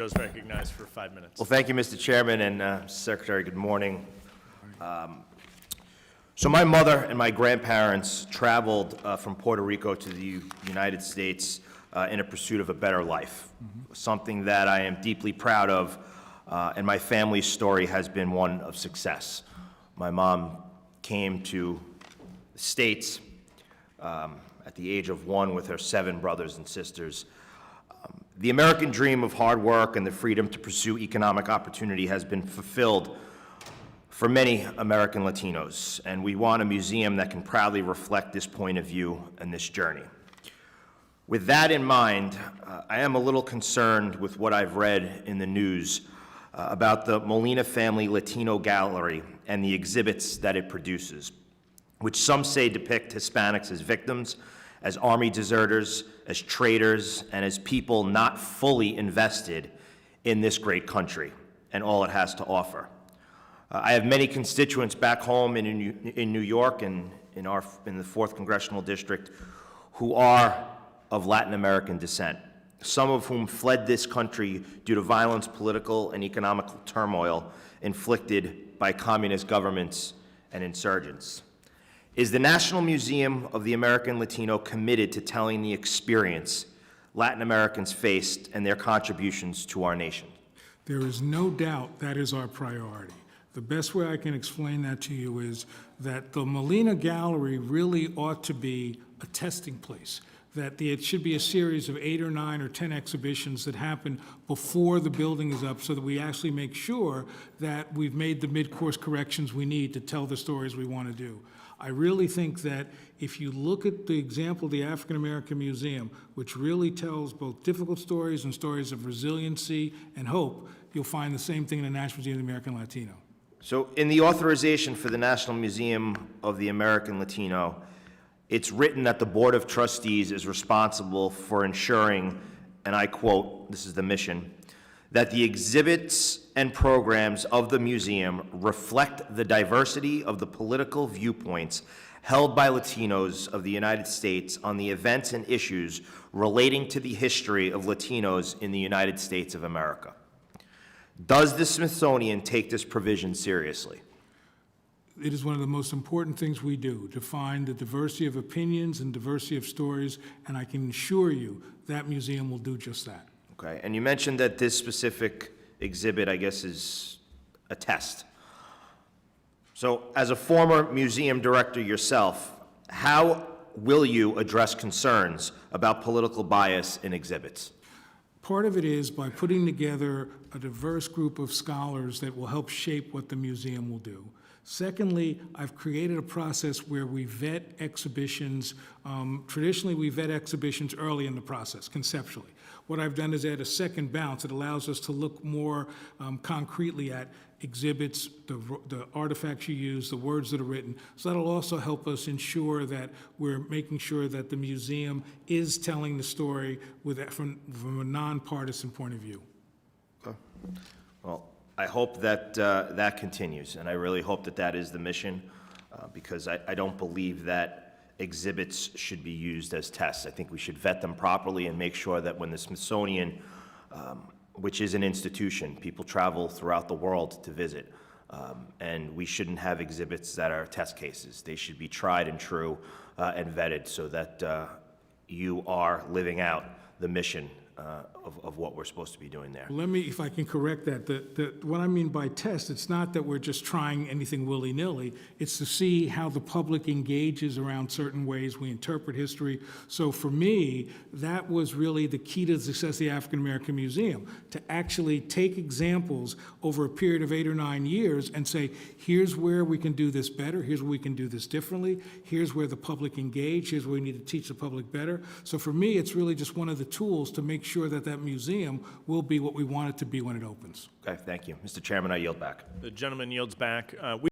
Is recognized for 5 minutes. Well, thank you, Mr. Chairman, and Secretary, good morning. So my mother and my grandparents traveled from Puerto Rico to the United States in a pursuit of a better life, something that I am deeply proud of, and my family's story has been one of success. My mom came to the States at the age of 1 with her 7 brothers and sisters. The American dream of hard work and the freedom to pursue economic opportunity has been fulfilled for many American Latinos, and we want a museum that can proudly reflect this point of view and this journey. With that in mind, I am a little concerned with what I've read in the news about the Molina Family Latino Gallery and the exhibits that it produces, which some say depict Hispanics as victims, as army deserters, as traitors, and as people not fully invested in this great country and all it has to offer. I have many constituents back home in New York and in the 4th Congressional District who are of Latin American descent, some of whom fled this country due to violence, political, and economical turmoil inflicted by communist governments and insurgents. Is the National Museum of the American Latino committed to telling the experience Latin Americans faced and their contributions to our nation? There is no doubt that is our priority. The best way I can explain that to you is that the Molina Gallery really ought to be a testing place, that it should be a series of 8 or 9 or 10 exhibitions that happen before the building is up so that we actually make sure that we've made the mid-course corrections we need to tell the stories we want to do. I really think that if you look at the example of the African American Museum, which really tells both difficult stories and stories of resiliency and hope, you'll find the same thing in the National Museum of the American Latino. So in the authorization for the National Museum of the American Latino, it's written that the Board of Trustees is responsible for ensuring, and I quote, this is the mission, that the exhibits and programs of the museum reflect the diversity of the political viewpoints held by Latinos of the United States on the events and issues relating to the history of Latinos in the United States of America. Does the Smithsonian take this provision seriously? It is one of the most important things we do, to find the diversity of opinions and diversity of stories, and I can assure you that museum will do just that. Okay, and you mentioned that this specific exhibit, I guess, is a test. So as a former museum director yourself, how will you address concerns about political bias in exhibits? Part of it is by putting together a diverse group of scholars that will help shape what the museum will do. Secondly, I've created a process where we vet exhibitions. Traditionally, we vet exhibitions early in the process, conceptually. What I've done is add a second bounce. It allows us to look more concretely at exhibits, the artifacts you use, the words that are written. So that'll also help us ensure that we're making sure that the museum is telling the story from a nonpartisan point of view. Okay. Well, I hope that that continues, and I really hope that that is the mission, because I don't believe that exhibits should be used as tests. I think we should vet them properly and make sure that when the Smithsonian, which is an institution, people travel throughout the world to visit, and we shouldn't have exhibits that are test cases. They should be tried and true and vetted so that you are living out the mission of what we're supposed to be doing there. Let me, if I can correct that, what I mean by test, it's not that we're just trying anything willy-nilly. It's to see how the public engages around certain ways we interpret history. So for me, that was really the key to the success of the African American Museum, to actually take examples over a period of 8 or 9 years and say, here's where we can do this better, here's where we can do this differently, here's where the public engage, here's where we need to teach the public better. So for me, it's really just one of the tools to make sure that that museum will be what we want it to be when it opens. Okay, thank you. Mr. Chairman, I yield back. The gentleman yields back.